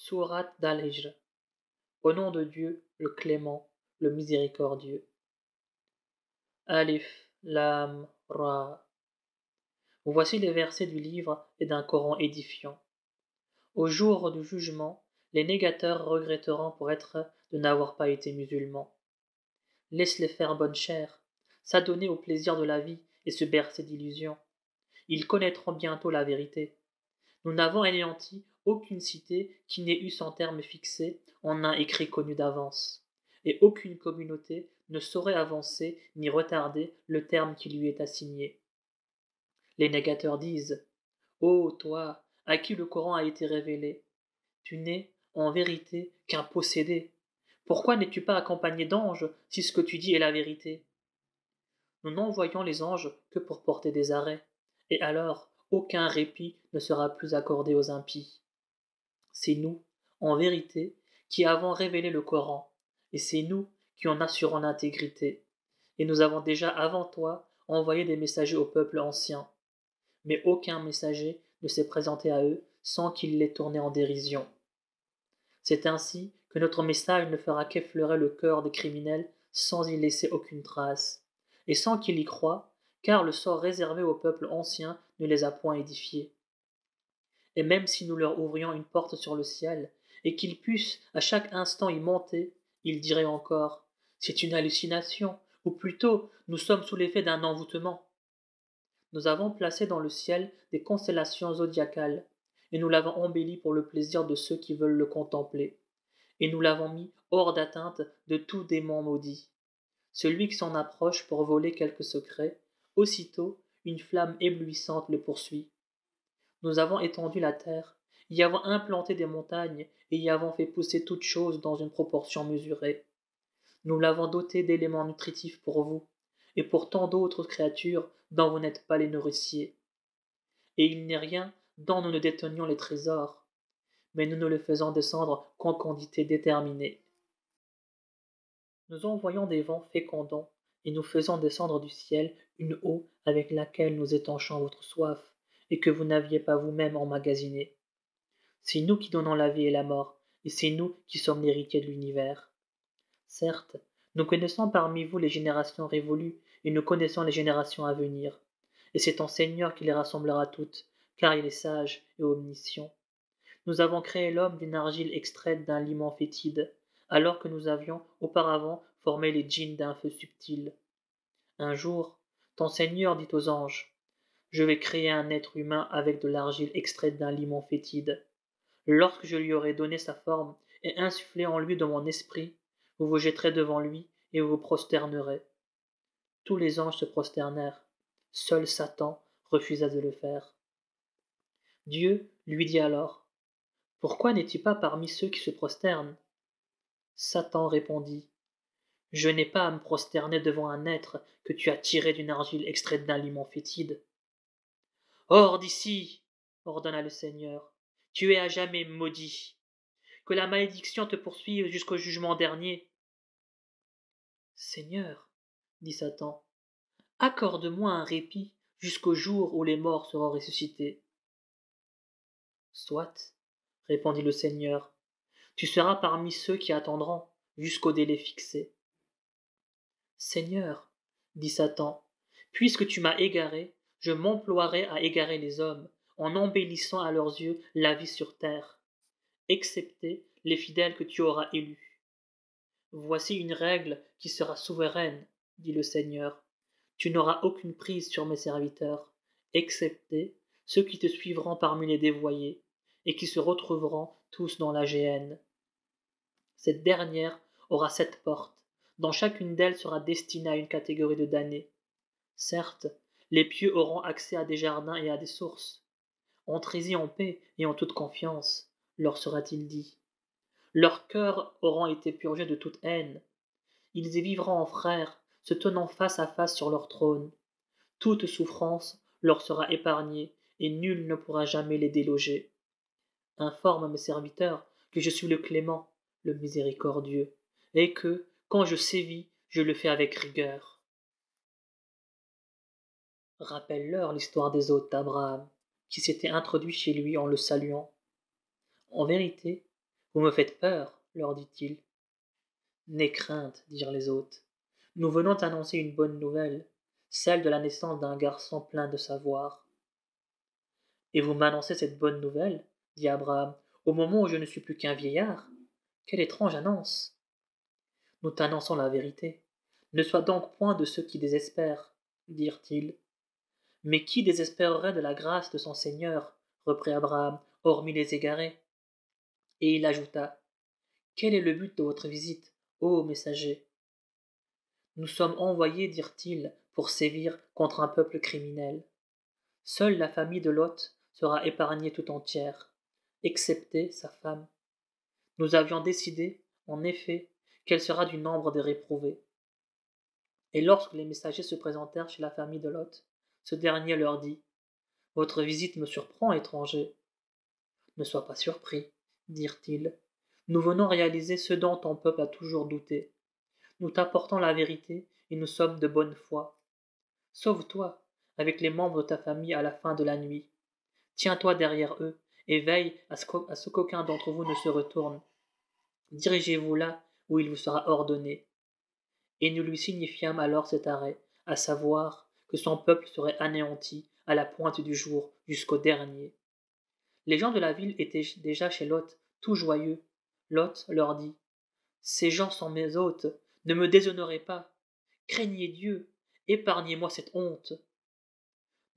Sourate d'Al-Hijr. Au nom de Dieu, le clément, le miséricordieux. Alif, Lam, Ra. Voici les versets du livre et d'un Coran édifiant. Au jour du jugement, les négateurs regretteront pour être de n'avoir pas été musulmans. Laisse-les faire bonne chère, s'adonner au plaisir de la vie et se bercer d'illusions. Ils connaîtront bientôt la vérité. Nous n'avons anéanti aucune cité qui n'ait eu son terme fixé en un écrit connu d'avance, et aucune communauté ne saurait avancer ni retarder le terme qui lui est assigné. Les négateurs disent: Ô toi, à qui le Coran a été révélé, tu n'es, en vérité, qu'un possédé. Pourquoi n'es-tu pas accompagné d'anges si ce que tu dis est la vérité? Nous n'envoyons les anges que pour porter des arrêts, et alors aucun répit ne sera plus accordé aux impies. C'est nous, en vérité, qui avons révélé le Coran, et c'est nous qui en assurons l'intégrité. Et nous avons déjà avant toi envoyé des messagers au peuple ancien, mais aucun messager ne s'est présenté à eux sans qu'il l'ait tourné en dérision. C'est ainsi que notre message ne fera qu'effleurer le cœur des criminels sans y laisser aucune trace, et sans qu'ils y croient, car le sort réservé au peuple ancien ne les a point édifiés. Et même si nous leur ouvrions une porte sur le ciel, et qu'ils puissent à chaque instant y monter, ils diraient encore: c'est une hallucination, ou plutôt nous sommes sous l'effet d'un envoûtement. Nous avons placé dans le ciel des constellations zodiacales, et nous l'avons embelli pour le plaisir de ceux qui veulent le contempler, et nous l'avons mis hors d'atteinte de tout démon maudit. Celui qui s'en approche pour voler quelque secret, aussitôt une flamme éblouissante le poursuit. Nous avons étendu la terre, y avons implanté des montagnes et y avons fait pousser toutes choses dans une proportion mesurée. Nous l'avons doté d'éléments nutritifs pour vous, et pour tant d'autres créatures dont vous n'êtes pas les nourriciers. Et il n'est rien dont nous ne détenions les trésors, mais nous ne le faisons descendre qu'en quantité déterminée. Nous envoyons des vents fécondants, et nous faisons descendre du ciel une eau avec laquelle nous étanchons votre soif, et que vous n'aviez pas vous-même emmagasiné. C'est nous qui donnons la vie et la mort, et c'est nous qui sommes l'héritier de l'univers. Certes, nous connaissons parmi vous les générations révolues, et nous connaissons les générations à venir. Et c'est ton Seigneur qui les rassemblera toutes, car il est sage et omniscient. Nous avons créé l'homme d'une argile extraite d'un liment fétide, alors que nous avions auparavant formé les djinns d'un feu subtil. Un jour, ton Seigneur dit aux anges: je vais créer un être humain avec de l'argile extraite d'un liment fétide. Lorsque je lui aurai donné sa forme et insufflé en lui de mon esprit, vous vous jetterez devant lui et vous vous prosternerez. Tous les anges se prosternèrent. Seul Satan refusa de le faire. Dieu lui dit alors: pourquoi n'es-tu pas parmi ceux qui se prosternent? Satan répondit: je n'ai pas à me prosterner devant un être que tu as tiré d'une argile extraite d'un liment fétide. Hors d'ici, ordonna le Seigneur, tu es à jamais maudit. Que la malédiction te poursuive jusqu'au jugement dernier. Seigneur, dit Satan, accorde-moi un répit jusqu'au jour où les morts seront ressuscités. Soit, répondit le Seigneur, tu seras parmi ceux qui attendront jusqu'au délai fixé. Seigneur, dit Satan, puisque tu m'as égaré, je m'emploierai à égarer les hommes, en embellissant à leurs yeux la vie sur terre, excepté les fidèles que tu auras élus. Voici une règle qui sera souveraine, dit le Seigneur. Tu n'auras aucune prise sur mes serviteurs, excepté ceux qui te suivront parmi les dévoyés, et qui se retrouveront tous dans la géhenne. Cette dernière aura 7 portes, dont chacune d'elles sera destinée à une catégorie de damnés. Certes, les pieux auront accès à des jardins et à des sources. Entrez-y en paix et en toute confiance, leur sera-t-il dit. Leurs cœurs auront été purgés de toute haine. Ils y vivront en frères, se tenant face à face sur leur trône. Toute souffrance leur sera épargnée, et nul ne pourra jamais les déloger. Informe mes serviteurs que je suis le clément, le miséricordieux, et que, quand je sévis, je le fais avec rigueur. Rappelle-leur l'histoire des hôtes d'Abraham, qui s'étaient introduits chez lui en le saluant. En vérité, Vous me faites peur, leur dit-il. N'aie crainte, dirent les hôtes. Nous venons d'annoncer une bonne nouvelle, celle de la naissance d'un garçon plein de savoir. Et vous m'annoncez cette bonne nouvelle, dit Abraham, au moment où je ne suis plus qu'un vieillard. Quelle étrange annonce. Nous t'annonçons la vérité. Ne sois donc point de ceux qui désespèrent, dirent-ils. Mais qui désespérerait de la grâce de son Seigneur, reprit Abraham, hormis les égarés. Et il ajouta, quel est le but de votre visite, ô messager? Nous sommes envoyés, dirent-ils, pour sévir contre un peuple criminel. Seule la famille de Lot sera épargnée tout entière, excepté sa femme. Nous avions décidé, en effet, qu'elle sera du nombre des réprouvés. Et lorsque les messagers se présentèrent chez la famille de Lot, ce dernier leur dit, votre visite me surprend, étranger. Ne sois pas surpris, dirent-ils. Nous venons réaliser ce dont ton peuple a toujours douté. Nous t'apportons la vérité et nous sommes de bonne foi. Sauve-toi avec les membres de ta famille à la fin de la nuit. Tiens-toi derrière eux et veille à ce qu'aucun d'entre vous ne se retourne. Dirigez-vous là où il vous sera ordonné. Et nous lui signifiâmes alors cet arrêt, à savoir que son peuple serait anéanti à la pointe du jour jusqu'au dernier. Les gens de la ville étaient déjà chez Lot, tout joyeux. Lot leur dit, ces gens sont mes hôtes, ne me déshonorez pas. Craignez Dieu, épargnez-moi cette honte.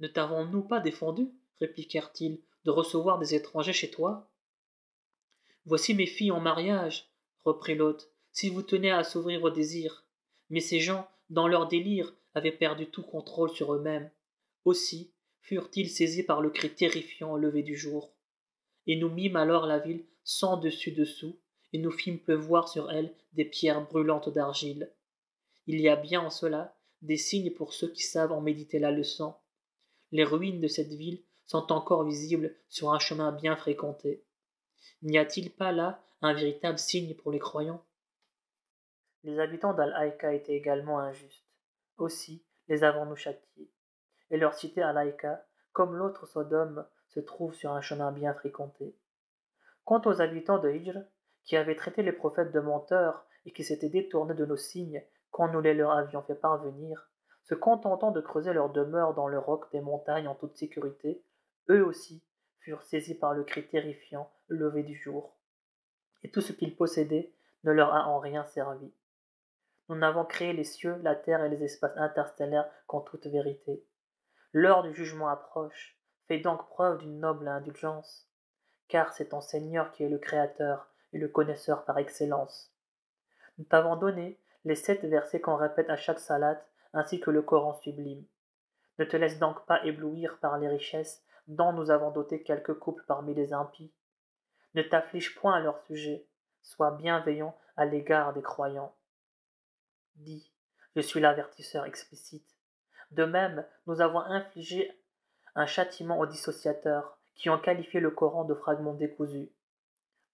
Ne t'avons-nous pas défendu, répliquèrent-ils, de recevoir des étrangers chez toi? Voici mes filles en mariage, reprit l'hôte, si vous tenez à s'ouvrir aux désirs. Mais ces gens, dans leur délire, avaient perdu tout contrôle sur eux-mêmes. Aussi furent-ils saisis par le cri terrifiant au lever du jour. Et nous mîmes alors la ville sans dessus-dessous, et nous fîmes pleuvoir sur elle des pierres brûlantes d'argile. Il y a bien en cela des signes pour ceux qui savent en méditer la leçon. Les ruines de cette ville sont encore visibles sur un chemin bien fréquenté. N'y a-t-il pas là un véritable signe pour les croyants? Les habitants d'Al-Haïka étaient également injustes. Aussi les avons-nous châtiés. Et leur cité Al-Haïka, comme l'autre Sodome, se trouve sur un chemin bien fréquenté. Quant aux habitants de Hijr, qui avaient traité les prophètes de menteurs et qui s'étaient détournés de nos signes quand nous les leur avions fait parvenir, se contentant de creuser leur demeure dans le roc des montagnes en toute sécurité, eux aussi furent saisis par le cri terrifiant levé du jour. Et tout ce qu'ils possédaient ne leur a en rien servi. Nous n'avons créé les cieux, la terre et les espaces interstellaires qu'en toute vérité. L'heure du jugement approche, fais donc preuve d'une noble indulgence, car c'est ton Seigneur qui est le Créateur et le connaisseur par excellence. Nous t'avons donné les 7 versets qu'on répète à chaque salate, ainsi que le Coran sublime. Ne te laisse donc pas éblouir par les richesses dont nous avons doté quelques couples parmi les impies. Ne t'afflige point à leur sujet, sois bienveillant à l'égard des croyants. Dis, je suis l'avertisseur explicite. De même, nous avons infligé un châtiment aux dissociateurs qui ont qualifié le Coran de fragment décousu.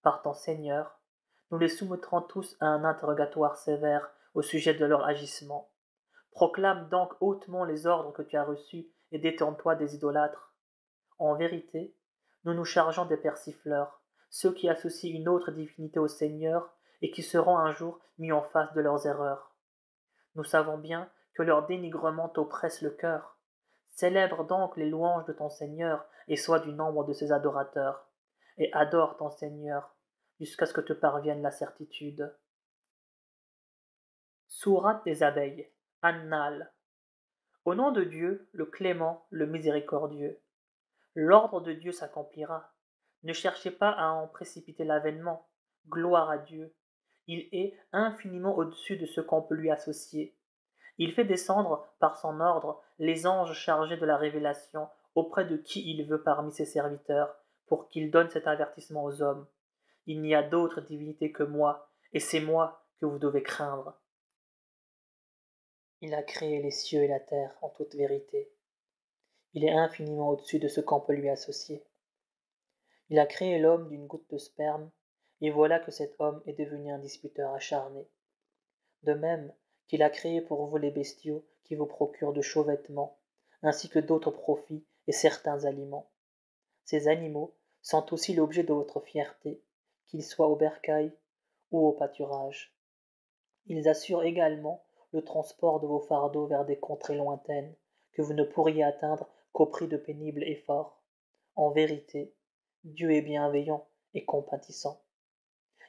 Par ton Seigneur, nous les soumettrons tous à un interrogatoire sévère au sujet de leur agissement. Proclame donc hautement les ordres que tu as reçus et détourne-toi des idolâtres. En vérité, nous nous chargeons des persifleurs, ceux qui associent une autre divinité au Seigneur et qui seront un jour mis en face de leurs erreurs. Nous savons bien que leur dénigrement t'oppresse le cœur. Célèbre donc les louanges de ton Seigneur et sois du nombre de ses adorateurs. Et adore ton Seigneur jusqu'à ce que te parvienne la certitude. Sourate des abeilles, An-Nahl. Au nom de Dieu, le clément, le miséricordieux. L'ordre de Dieu s'accomplira. Ne cherchez pas à en précipiter l'avènement. Gloire à Dieu. Il est infiniment au-dessus de ce qu'on peut lui associer. Il fait descendre, par son ordre, les anges chargés de la révélation auprès de qui il veut parmi ses serviteurs, pour qu'il donne cet avertissement aux hommes. Il n'y a d'autre divinité que moi, et c'est moi que vous devez craindre. Il a créé les cieux et la terre en toute vérité. Il est infiniment au-dessus de ce qu'on peut lui associer. Il a créé l'homme d'une goutte de sperme, et voilà que cet homme est devenu un disputeur acharné. De même qu'il a créé pour vous les bestiaux qui vous procurent de chauds vêtements, ainsi que d'autres profits et certains aliments. Ces animaux sont aussi l'objet de votre fierté, qu'ils soient au bercail ou au pâturage. Ils assurent également le transport de vos fardeaux vers des contrées lointaines que vous ne pourriez atteindre qu'au prix de pénibles efforts. En vérité, Dieu est bienveillant et compatissant.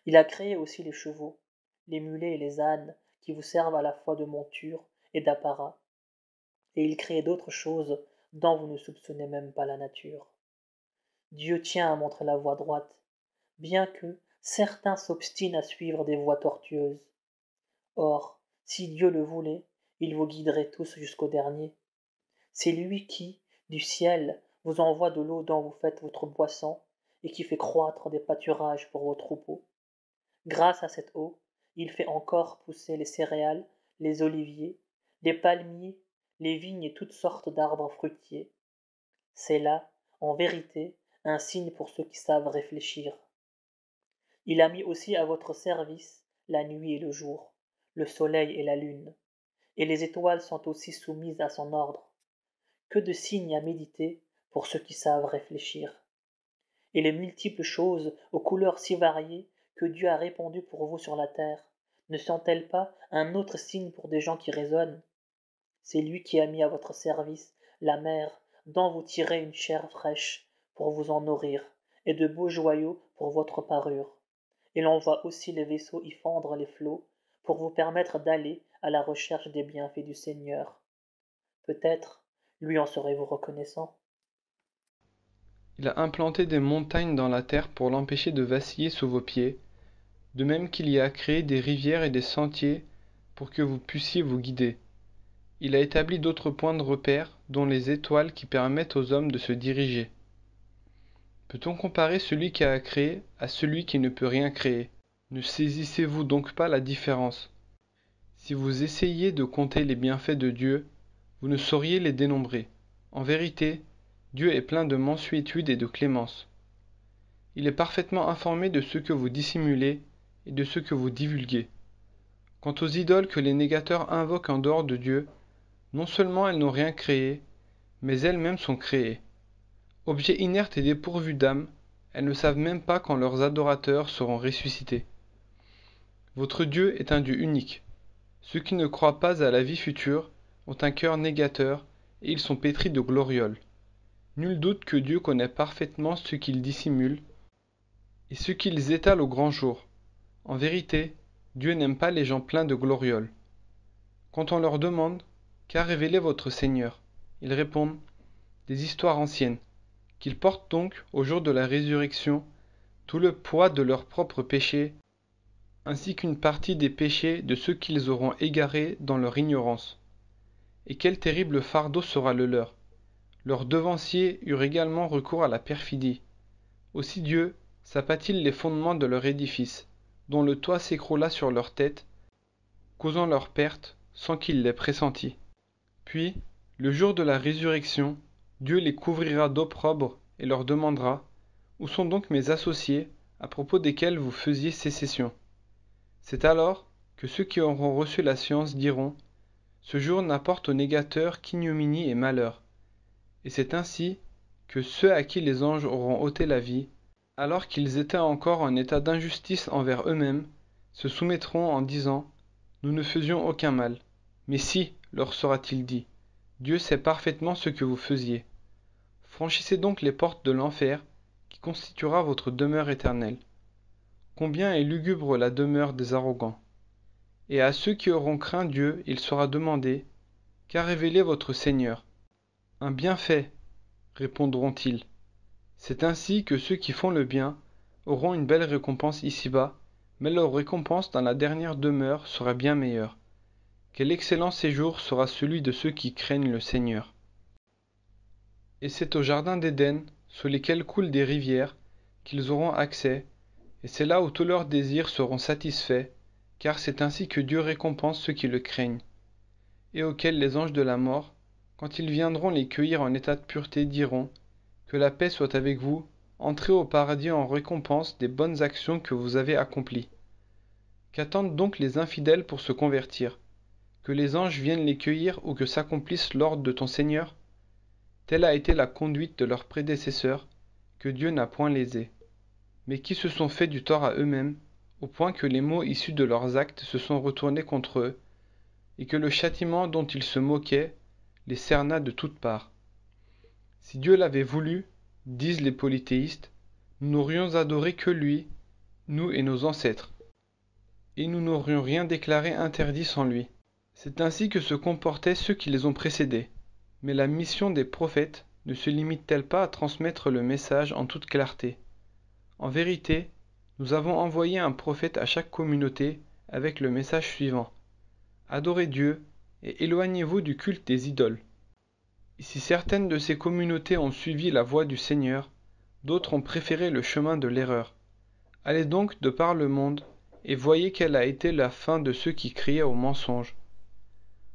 Il a créé aussi les chevaux, les mulets et les ânes qui vous servent à la fois de monture et d'apparat, et il crée d'autres choses dont vous ne soupçonnez même pas la nature. Dieu tient à montrer la voie droite, bien que certains s'obstinent à suivre des voies tortueuses. Or, si Dieu le voulait, il vous guiderait tous jusqu'au dernier. C'est lui qui, du ciel, vous envoie de l'eau dont vous faites votre boisson et qui fait croître des pâturages pour vos troupeaux. Grâce à cette eau, il fait encore pousser les céréales, les oliviers, les palmiers, les vignes et toutes sortes d'arbres fruitiers. C'est là, en vérité, un signe pour ceux qui savent réfléchir. Il a mis aussi à votre service la nuit et le jour, le soleil et la lune, et les étoiles sont aussi soumises à son ordre. Que de signes à méditer pour ceux qui savent réfléchir. Et les multiples choses aux couleurs si variées que Dieu a répandues pour vous sur la terre, ne sont-elles pas un autre signe pour des gens qui raisonnent? C'est lui qui a mis à votre service la mer dont vous tirez une chair fraîche pour vous en nourrir, et de beaux joyaux pour votre parure. Et l'on voit aussi les vaisseaux y fendre les flots pour vous permettre d'aller à la recherche des bienfaits du Seigneur. Peut-être lui en serez-vous reconnaissant. Il a implanté des montagnes dans la terre pour l'empêcher de vaciller sous vos pieds, de même qu'il y a créé des rivières et des sentiers pour que vous puissiez vous guider. Il a établi d'autres points de repère, dont les étoiles qui permettent aux hommes de se diriger. Peut-on comparer celui qui a créé à celui qui ne peut rien créer? Ne saisissez-vous donc pas la différence? Si vous essayiez de compter les bienfaits de Dieu, vous ne sauriez les dénombrer. En vérité, Dieu est plein de mansuétude et de clémence. Il est parfaitement informé de ce que vous dissimulez et de ce que vous divulguez. Quant aux idoles que les négateurs invoquent en dehors de Dieu, non seulement elles n'ont rien créé, mais elles-mêmes sont créées. Objets inertes et dépourvus d'âme, elles ne savent même pas quand leurs adorateurs seront ressuscités. Votre Dieu est un Dieu unique. Ceux qui ne croient pas à la vie future ont un cœur négateur et ils sont pétris de glorioles. Nul doute que Dieu connaît parfaitement ce qu'ils dissimulent et ce qu'ils étalent au grand jour. En vérité, Dieu n'aime pas les gens pleins de glorioles. Quand on leur demande « Qu'a révélé votre Seigneur ?» ils répondent « Des histoires anciennes, qu'ils portent donc, au jour de la résurrection, tout le poids de leurs propres péchés, ainsi qu'une partie des péchés de ceux qu'ils auront égarés dans leur ignorance. Et quel terrible fardeau sera le leur! Leurs devanciers eurent également recours à la perfidie. Aussi Dieu sapa-t-il les fondements de leur édifice, dont le toit s'écroula sur leur tête, causant leur perte sans qu'ils l'aient pressenti. Puis, le jour de la résurrection, Dieu les couvrira d'opprobre et leur demandera « Où sont donc mes associés, à propos desquels vous faisiez sécession ?» C'est alors que ceux qui auront reçu la science diront « Ce jour n'apporte aux négateurs qu'ignominie et malheur. » Et c'est ainsi que ceux à qui les anges auront ôté la vie, alors qu'ils étaient encore en état d'injustice envers eux-mêmes, se soumettront en disant « Nous ne faisions aucun mal. » Mais si, leur sera-t-il dit, Dieu sait parfaitement ce que vous faisiez. Franchissez donc les portes de l'enfer, qui constituera votre demeure éternelle. Combien est lugubre la demeure des arrogants. Et à ceux qui auront craint Dieu, il sera demandé, qu'a révélé votre Seigneur? Un bienfait, répondront-ils. C'est ainsi que ceux qui font le bien auront une belle récompense ici-bas, mais leur récompense dans la dernière demeure sera bien meilleure. Quel excellent séjour sera celui de ceux qui craignent le Seigneur. Et c'est au jardin d'Éden, sous lesquels coulent des rivières, qu'ils auront accès, et c'est là où tous leurs désirs seront satisfaits, car c'est ainsi que Dieu récompense ceux qui le craignent, et auxquels les anges de la mort, quand ils viendront les cueillir en état de pureté, diront « Que la paix soit avec vous, entrez au paradis en récompense des bonnes actions que vous avez accomplies. » Qu'attendent donc les infidèles pour se convertir? Que les anges viennent les cueillir ou que s'accomplisse l'ordre de ton Seigneur? Telle a été la conduite de leurs prédécesseurs, que Dieu n'a point lésée. mais qui se sont fait du tort à eux-mêmes, au point que les maux issus de leurs actes se sont retournés contre eux, et que le châtiment dont ils se moquaient les cerna de toutes parts. Si Dieu l'avait voulu, disent les polythéistes, nous n'aurions adoré que lui, nous et nos ancêtres, et nous n'aurions rien déclaré interdit sans lui. C'est ainsi que se comportaient ceux qui les ont précédés. Mais la mission des prophètes ne se limite-t-elle pas à transmettre le message en toute clarté? En vérité, nous avons envoyé un prophète à chaque communauté avec le message suivant. Adorez Dieu et éloignez-vous du culte des idoles. Et si certaines de ces communautés ont suivi la voie du Seigneur, d'autres ont préféré le chemin de l'erreur. Allez donc de par le monde et voyez quelle a été la fin de ceux qui criaient au mensonge.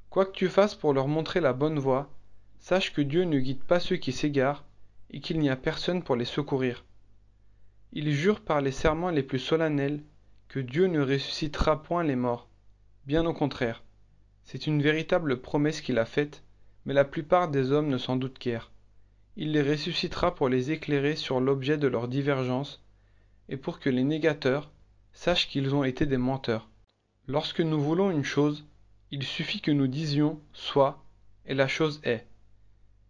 Quoi que tu fasses pour leur montrer la bonne voie, sache que Dieu ne guide pas ceux qui s'égarent et qu'il n'y a personne pour les secourir. Il jure par les serments les plus solennels que Dieu ne ressuscitera point les morts. Bien au contraire, c'est une véritable promesse qu'il a faite, mais la plupart des hommes ne s'en doutent guère. Il les ressuscitera pour les éclairer sur l'objet de leur divergence et pour que les négateurs sachent qu'ils ont été des menteurs. Lorsque nous voulons une chose, il suffit que nous disions « soit » et la chose est.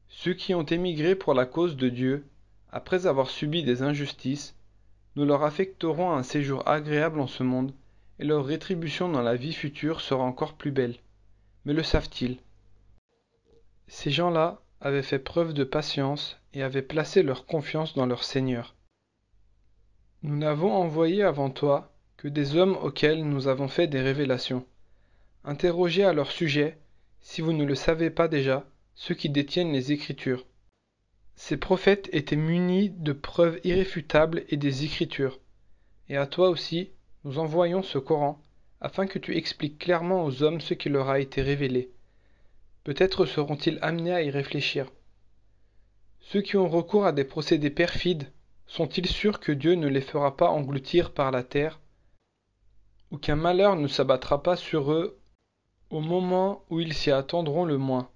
Ceux qui ont émigré pour la cause de Dieu, après avoir subi des injustices, nous leur affecterons un séjour agréable en ce monde, et leur rétribution dans la vie future sera encore plus belle. Mais le savent-ils? Ces gens-là avaient fait preuve de patience et avaient placé leur confiance dans leur Seigneur. Nous n'avons envoyé avant toi que des hommes auxquels nous avons fait des révélations. Interrogez à leur sujet, si vous ne le savez pas déjà, ceux qui détiennent les Écritures. Ces prophètes étaient munis de preuves irréfutables et des Écritures. Et à toi aussi, nous envoyons ce Coran, afin que tu expliques clairement aux hommes ce qui leur a été révélé. Peut-être seront-ils amenés à y réfléchir. Ceux qui ont recours à des procédés perfides, sont-ils sûrs que Dieu ne les fera pas engloutir par la terre, ou qu'un malheur ne s'abattra pas sur eux au moment où ils s'y attendront le moins,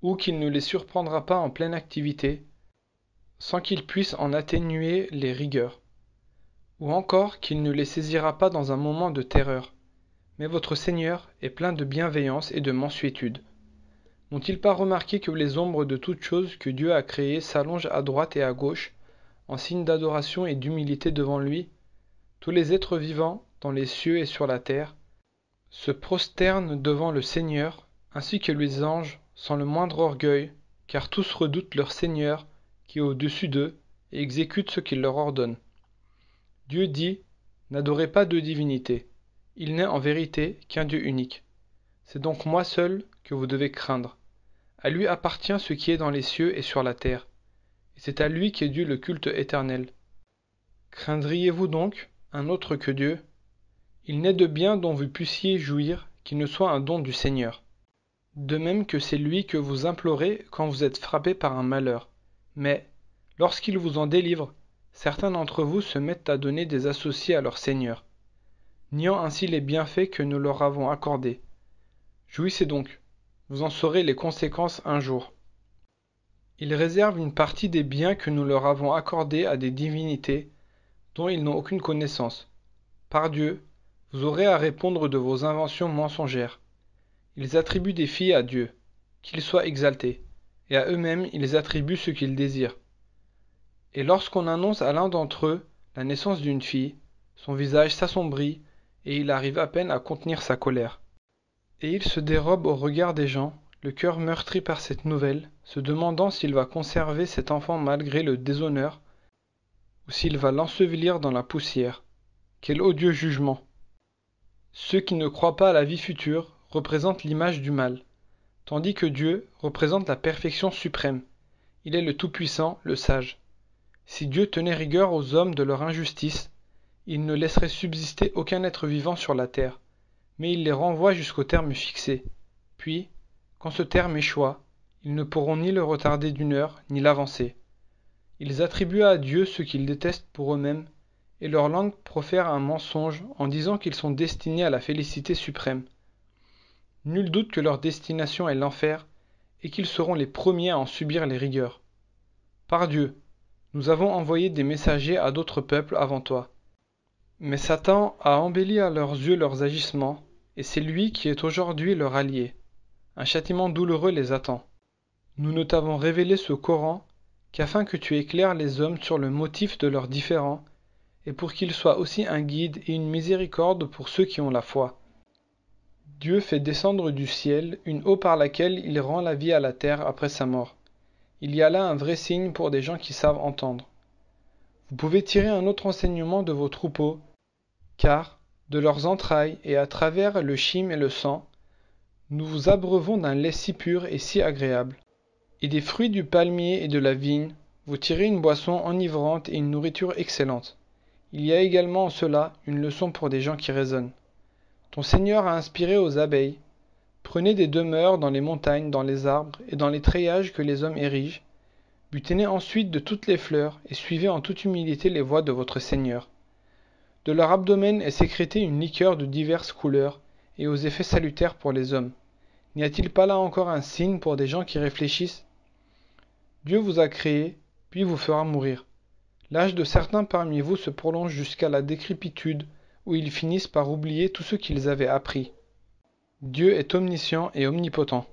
ou qu'il ne les surprendra pas en pleine activité, sans qu'ils puissent en atténuer les rigueurs, ou encore qu'il ne les saisira pas dans un moment de terreur. Mais votre Seigneur est plein de bienveillance et de mansuétude. N'ont-ils pas remarqué que les ombres de toutes choses que Dieu a créées s'allongent à droite et à gauche, en signe d'adoration et d'humilité devant lui? Tous les êtres vivants, dans les cieux et sur la terre, se prosternent devant le Seigneur, ainsi que les anges, sans le moindre orgueil, car tous redoutent leur Seigneur, qui est au-dessus d'eux, et exécute ce qu'il leur ordonne. Dieu dit, n'adorez pas de divinité. Il n'est en vérité qu'un Dieu unique. C'est donc moi seul que vous devez craindre. À lui appartient ce qui est dans les cieux et sur la terre, et c'est à lui qu'est dû le culte éternel. Craindriez-vous donc un autre que Dieu? Il n'est de bien dont vous puissiez jouir qui ne soit un don du Seigneur. De même que c'est lui que vous implorez quand vous êtes frappé par un malheur. Mais, lorsqu'il vous en délivre, certains d'entre vous se mettent à donner des associés à leur Seigneur, niant ainsi les bienfaits que nous leur avons accordés. Jouissez donc, vous en saurez les conséquences un jour. Ils réservent une partie des biens que nous leur avons accordés à des divinités dont ils n'ont aucune connaissance. Par Dieu, vous aurez à répondre de vos inventions mensongères. Ils attribuent des filles à Dieu, qu'il soit exalté, et à eux-mêmes ils attribuent ce qu'ils désirent. Et lorsqu'on annonce à l'un d'entre eux la naissance d'une fille, son visage s'assombrit, et il arrive à peine à contenir sa colère. Et il se dérobe au regard des gens, le cœur meurtri par cette nouvelle, se demandant s'il va conserver cet enfant malgré le déshonneur, ou s'il va l'ensevelir dans la poussière. Quel odieux jugement! Ceux qui ne croient pas à la vie future représentent l'image du mal, tandis que Dieu représente la perfection suprême. Il est le Tout-Puissant, le Sage. Si Dieu tenait rigueur aux hommes de leur injustice, il ne laisserait subsister aucun être vivant sur la terre, mais il les renvoie jusqu'au terme fixé. Puis, quand ce terme échoua, ils ne pourront ni le retarder d'une heure, ni l'avancer. Ils attribuent à Dieu ce qu'ils détestent pour eux-mêmes, et leur langue profère un mensonge en disant qu'ils sont destinés à la félicité suprême. Nul doute que leur destination est l'enfer, et qu'ils seront les premiers à en subir les rigueurs. Par Dieu, Nous avons envoyé des messagers à d'autres peuples avant toi. Mais Satan a embelli à leurs yeux leurs agissements, et c'est lui qui est aujourd'hui leur allié. Un châtiment douloureux les attend. Nous ne t'avons révélé ce Coran qu'afin que tu éclaires les hommes sur le motif de leurs différends, et pour qu'il soit aussi un guide et une miséricorde pour ceux qui ont la foi. Dieu fait descendre du ciel une eau par laquelle il rend la vie à la terre après sa mort. Il y a là un vrai signe pour des gens qui savent entendre. Vous pouvez tirer un autre enseignement de vos troupeaux, car, de leurs entrailles et à travers le chyme et le sang, nous vous abreuvons d'un lait si pur et si agréable. Et des fruits du palmier et de la vigne, vous tirez une boisson enivrante et une nourriture excellente. Il y a également en cela une leçon pour des gens qui raisonnent. Ton Seigneur a inspiré aux abeilles. Prenez des demeures dans les montagnes, dans les arbres et dans les treillages que les hommes érigent. Butinez ensuite de toutes les fleurs et suivez en toute humilité les voies de votre Seigneur. De leur abdomen est sécrétée une liqueur de diverses couleurs et aux effets salutaires pour les hommes. N'y a-t-il pas là encore un signe pour des gens qui réfléchissent? Dieu vous a créé, puis vous fera mourir. L'âge de certains parmi vous se prolonge jusqu'à la décrépitude, où ils finissent par oublier tout ce qu'ils avaient appris. Dieu est omniscient et omnipotent.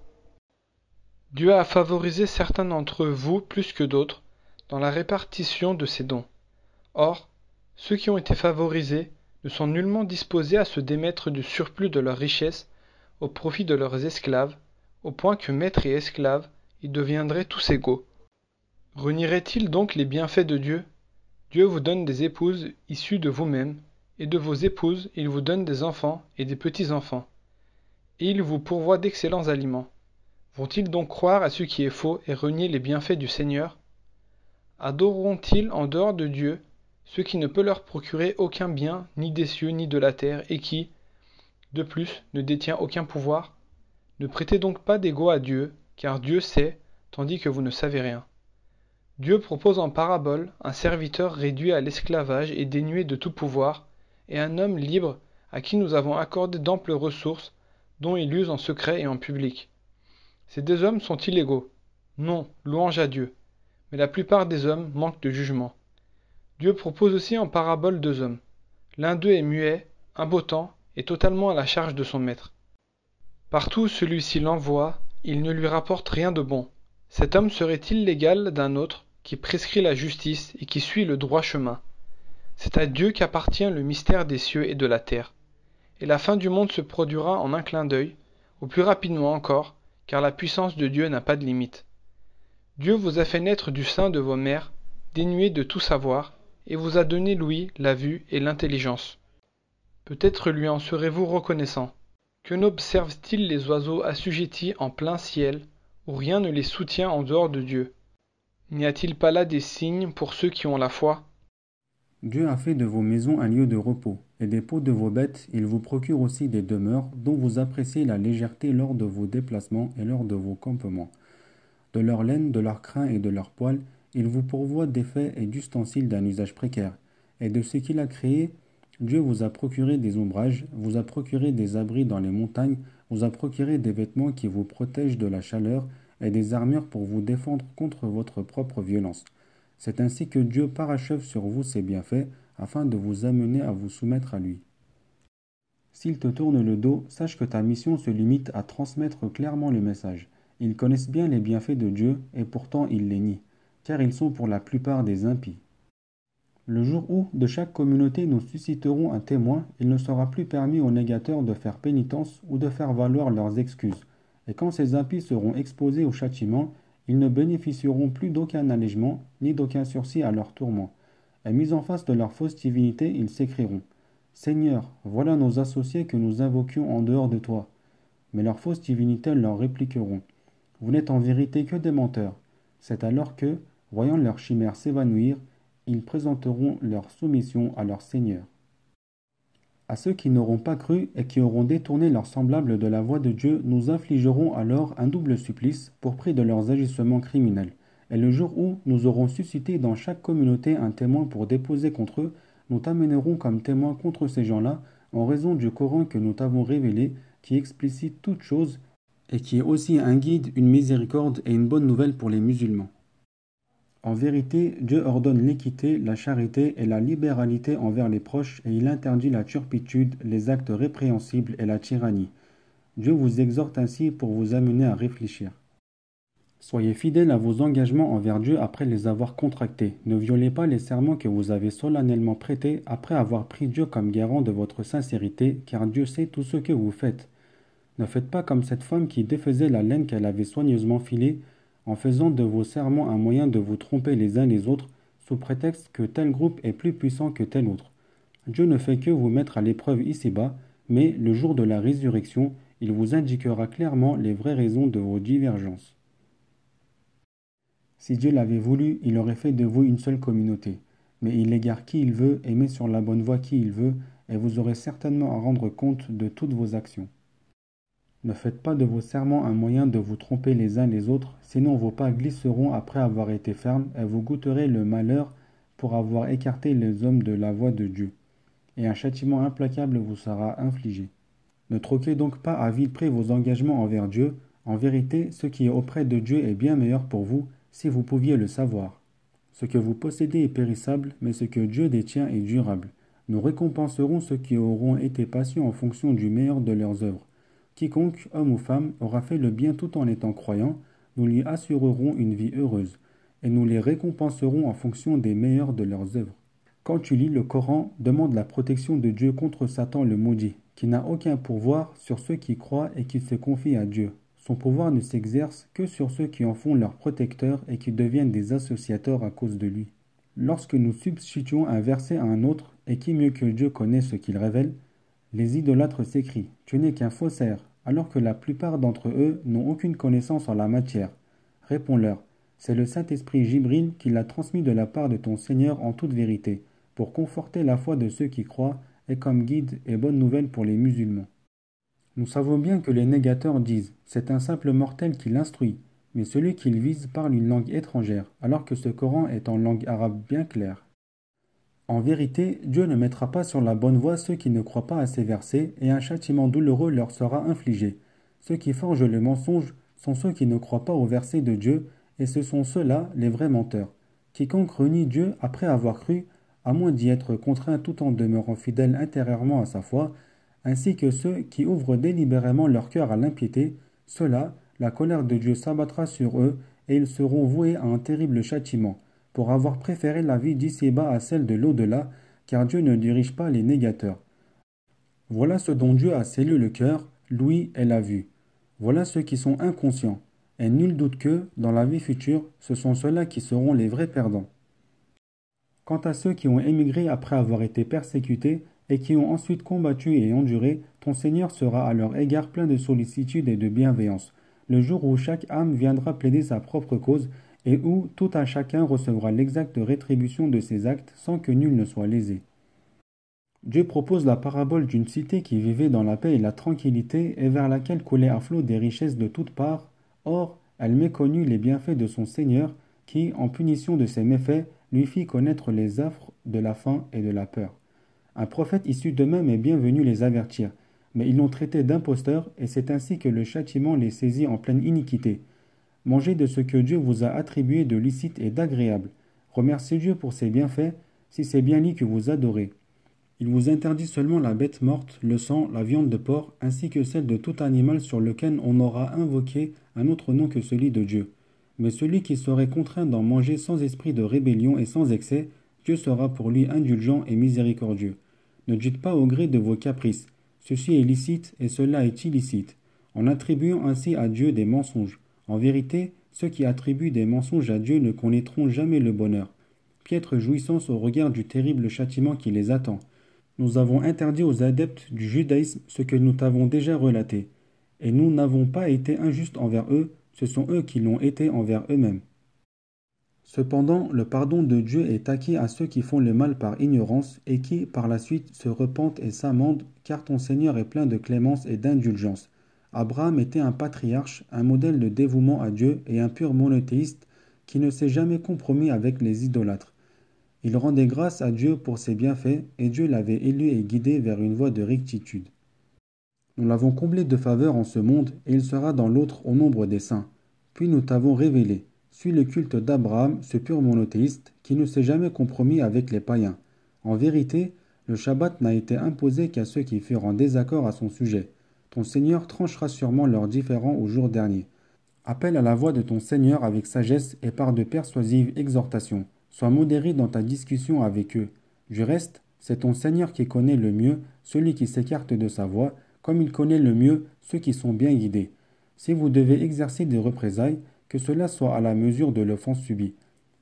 Dieu a favorisé certains d'entre vous plus que d'autres dans la répartition de ses dons. Or, ceux qui ont été favorisés ne sont nullement disposés à se démettre du surplus de leur richesse au profit de leurs esclaves, au point que maîtres et esclaves y deviendraient tous égaux. Renierait-il donc les bienfaits de Dieu? Dieu vous donne des épouses issues de vous-mêmes, et de vos épouses il vous donne des enfants et des petits-enfants. Et il vous pourvoit d'excellents aliments. Vont-ils donc croire à ce qui est faux et renier les bienfaits du Seigneur? Adoreront-ils en dehors de Dieu ce qui ne peut leur procurer aucun bien, ni des cieux, ni de la terre, et qui, de plus, ne détient aucun pouvoir? Ne prêtez donc pas d'ego à Dieu, car Dieu sait, tandis que vous ne savez rien. Dieu propose en parabole un serviteur réduit à l'esclavage et dénué de tout pouvoir, et un homme libre à qui nous avons accordé d'amples ressources, dont il use en secret et en public. Ces deux hommes sont illégaux. Non, louange à Dieu. Mais la plupart des hommes manquent de jugement. Dieu propose aussi en parabole deux hommes. L'un d'eux est muet, impotent et totalement à la charge de son maître. Partout où celui-ci l'envoie, il ne lui rapporte rien de bon. Cet homme serait-il l'égal d'un autre qui prescrit la justice et qui suit le droit chemin? C'est à Dieu qu'appartient le mystère des cieux et de la terre. Et la fin du monde se produira en un clin d'œil, ou plus rapidement encore, car la puissance de Dieu n'a pas de limite. Dieu vous a fait naître du sein de vos mères, dénués de tout savoir, et vous a donné l'ouïe, la vue et l'intelligence. Peut-être lui en serez-vous reconnaissant. Que n'observent-ils les oiseaux assujettis en plein ciel, où rien ne les soutient en dehors de Dieu? N'y a-t-il pas là des signes pour ceux qui ont la foi? Dieu a fait de vos maisons un lieu de repos, et des peaux de vos bêtes, il vous procure aussi des demeures dont vous appréciez la légèreté lors de vos déplacements et lors de vos campements. De leur laine, de leurs crins et de leurs poils, il vous pourvoit d'effets et d'ustensiles d'un usage précaire. Et de ce qu'il a créé, Dieu vous a procuré des ombrages, vous a procuré des abris dans les montagnes, vous a procuré des vêtements qui vous protègent de la chaleur et des armures pour vous défendre contre votre propre violence. C'est ainsi que Dieu parachève sur vous ses bienfaits, afin de vous amener à vous soumettre à lui. S'il te tourne le dos, sache que ta mission se limite à transmettre clairement le message. Ils connaissent bien les bienfaits de Dieu, et pourtant ils les nient, car ils sont pour la plupart des impies. Le jour où, de chaque communauté, nous susciterons un témoin, il ne sera plus permis aux négateurs de faire pénitence ou de faire valoir leurs excuses. Et quand ces impies seront exposés au châtiment, ils ne bénéficieront plus d'aucun allègement, ni d'aucun sursis à leur tourment. Et mis en face de leur fausse divinité, ils s'écrieront « Seigneur, voilà nos associés que nous invoquions en dehors de toi. » Mais leurs fausses divinités leur répliqueront « Vous n'êtes en vérité que des menteurs. » C'est alors que, voyant leur chimère s'évanouir, ils présenteront leur soumission à leur Seigneur. À ceux qui n'auront pas cru et qui auront détourné leurs semblables de la voie de Dieu, nous infligerons alors un double supplice pour prix de leurs agissements criminels. Et le jour où nous aurons suscité dans chaque communauté un témoin pour déposer contre eux, nous t'amènerons comme témoin contre ces gens-là, en raison du Coran que nous t'avons révélé, qui explicite toutes choses et qui est aussi un guide, une miséricorde et une bonne nouvelle pour les musulmans. En vérité, Dieu ordonne l'équité, la charité et la libéralité envers les proches et il interdit la turpitude, les actes répréhensibles et la tyrannie. Dieu vous exhorte ainsi pour vous amener à réfléchir. Soyez fidèles à vos engagements envers Dieu après les avoir contractés. Ne violez pas les serments que vous avez solennellement prêtés après avoir pris Dieu comme garant de votre sincérité, car Dieu sait tout ce que vous faites. Ne faites pas comme cette femme qui défaisait la laine qu'elle avait soigneusement filée, en faisant de vos serments un moyen de vous tromper les uns les autres, sous prétexte que tel groupe est plus puissant que tel autre. Dieu ne fait que vous mettre à l'épreuve ici-bas, mais le jour de la résurrection, il vous indiquera clairement les vraies raisons de vos divergences. Si Dieu l'avait voulu, il aurait fait de vous une seule communauté. Mais il égare qui il veut et met sur la bonne voie qui il veut, et vous aurez certainement à rendre compte de toutes vos actions. Ne faites pas de vos serments un moyen de vous tromper les uns les autres, sinon vos pas glisseront après avoir été fermes, et vous goûterez le malheur pour avoir écarté les hommes de la voie de Dieu. Et un châtiment implacable vous sera infligé. Ne troquez donc pas à vide près vos engagements envers Dieu. En vérité, ce qui est auprès de Dieu est bien meilleur pour vous, si vous pouviez le savoir. Ce que vous possédez est périssable, mais ce que Dieu détient est durable. Nous récompenserons ceux qui auront été patients en fonction du meilleur de leurs œuvres. Quiconque, homme ou femme, aura fait le bien tout en étant croyant, nous lui assurerons une vie heureuse, et nous les récompenserons en fonction des meilleurs de leurs œuvres. Quand tu lis le Coran, demande la protection de Dieu contre Satan le maudit, qui n'a aucun pouvoir sur ceux qui croient et qui se confient à Dieu. Son pouvoir ne s'exerce que sur ceux qui en font leur protecteur et qui deviennent des associateurs à cause de lui. Lorsque nous substituons un verset à un autre, et qui mieux que Dieu connaît ce qu'il révèle, les idolâtres s'écrient « Tu n'es qu'un faussaire », alors que la plupart d'entre eux n'ont aucune connaissance en la matière. Réponds-leur « C'est le Saint-Esprit Jibril qui l'a transmis de la part de ton Seigneur en toute vérité, pour conforter la foi de ceux qui croient et comme guide et bonne nouvelle pour les musulmans. » Nous savons bien que les négateurs disent « C'est un simple mortel qui l'instruit », mais celui qu'ils visent parle une langue étrangère, alors que ce Coran est en langue arabe bien claire. En vérité, Dieu ne mettra pas sur la bonne voie ceux qui ne croient pas à ces versets, et un châtiment douloureux leur sera infligé. Ceux qui forgent le mensonge sont ceux qui ne croient pas aux versets de Dieu, et ce sont ceux-là les vrais menteurs. Quiconque renie Dieu après avoir cru, à moins d'y être contraint tout en demeurant fidèle intérieurement à sa foi, ainsi que ceux qui ouvrent délibérément leur cœur à l'impiété, ceux-là, la colère de Dieu s'abattra sur eux, et ils seront voués à un terrible châtiment, pour avoir préféré la vie d'ici-bas à celle de l'au-delà, car Dieu ne dirige pas les négateurs. Voilà ce dont Dieu a scellé le cœur, l'ouïe et la vue. Voilà ceux qui sont inconscients, et nul doute que, dans la vie future, ce sont ceux-là qui seront les vrais perdants. Quant à ceux qui ont émigré après avoir été persécutés, et qui ont ensuite combattu et enduré, ton Seigneur sera à leur égard plein de sollicitude et de bienveillance, le jour où chaque âme viendra plaider sa propre cause, et où tout un chacun recevra l'exacte rétribution de ses actes sans que nul ne soit lésé. Dieu propose la parabole d'une cité qui vivait dans la paix et la tranquillité et vers laquelle coulaient à flot des richesses de toutes parts. Or, elle méconnut les bienfaits de son Seigneur qui, en punition de ses méfaits, lui fit connaître les affres de la faim et de la peur. Un prophète issu d'eux-mêmes est bien venu les avertir, mais ils l'ont traité d'imposteurs et c'est ainsi que le châtiment les saisit en pleine iniquité. Mangez de ce que Dieu vous a attribué de licite et d'agréable. Remerciez Dieu pour ses bienfaits, si c'est bien lui que vous adorez. Il vous interdit seulement la bête morte, le sang, la viande de porc, ainsi que celle de tout animal sur lequel on aura invoqué un autre nom que celui de Dieu. Mais celui qui serait contraint d'en manger sans esprit de rébellion et sans excès, Dieu sera pour lui indulgent et miséricordieux. Ne dites pas au gré de vos caprices, ceci est licite et cela est illicite, en attribuant ainsi à Dieu des mensonges. En vérité, ceux qui attribuent des mensonges à Dieu ne connaîtront jamais le bonheur. Piètre jouissance au regard du terrible châtiment qui les attend. Nous avons interdit aux adeptes du judaïsme ce que nous t'avons déjà relaté, et nous n'avons pas été injustes envers eux, ce sont eux qui l'ont été envers eux-mêmes. Cependant, le pardon de Dieu est acquis à ceux qui font le mal par ignorance et qui, par la suite, se repentent et s'amendent, car ton Seigneur est plein de clémence et d'indulgence. Abraham était un patriarche, un modèle de dévouement à Dieu et un pur monothéiste qui ne s'est jamais compromis avec les idolâtres. Il rendait grâce à Dieu pour ses bienfaits et Dieu l'avait élu et guidé vers une voie de rectitude. Nous l'avons comblé de faveurs en ce monde et il sera dans l'autre au nombre des saints. Puis nous t'avons révélé. suit le culte d'Abraham, ce pur monothéiste qui ne s'est jamais compromis avec les païens. En vérité, le Shabbat n'a été imposé qu'à ceux qui furent en désaccord à son sujet. Ton Seigneur tranchera sûrement leurs différends au jour dernier. Appelle à la voix de ton Seigneur avec sagesse et par de persuasives exhortations. Sois modéré dans ta discussion avec eux. Du reste, c'est ton Seigneur qui connaît le mieux celui qui s'écarte de sa voie, comme il connaît le mieux ceux qui sont bien guidés. Si vous devez exercer des représailles, que cela soit à la mesure de l'offense subie.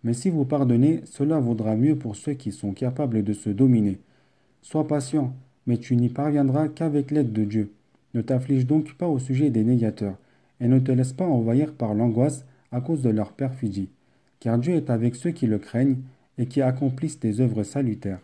Mais si vous pardonnez, cela vaudra mieux pour ceux qui sont capables de se dominer. Sois patient, mais tu n'y parviendras qu'avec l'aide de Dieu. Ne t'afflige donc pas au sujet des négateurs, et ne te laisse pas envahir par l'angoisse à cause de leur perfidie, car Dieu est avec ceux qui le craignent et qui accomplissent des œuvres salutaires.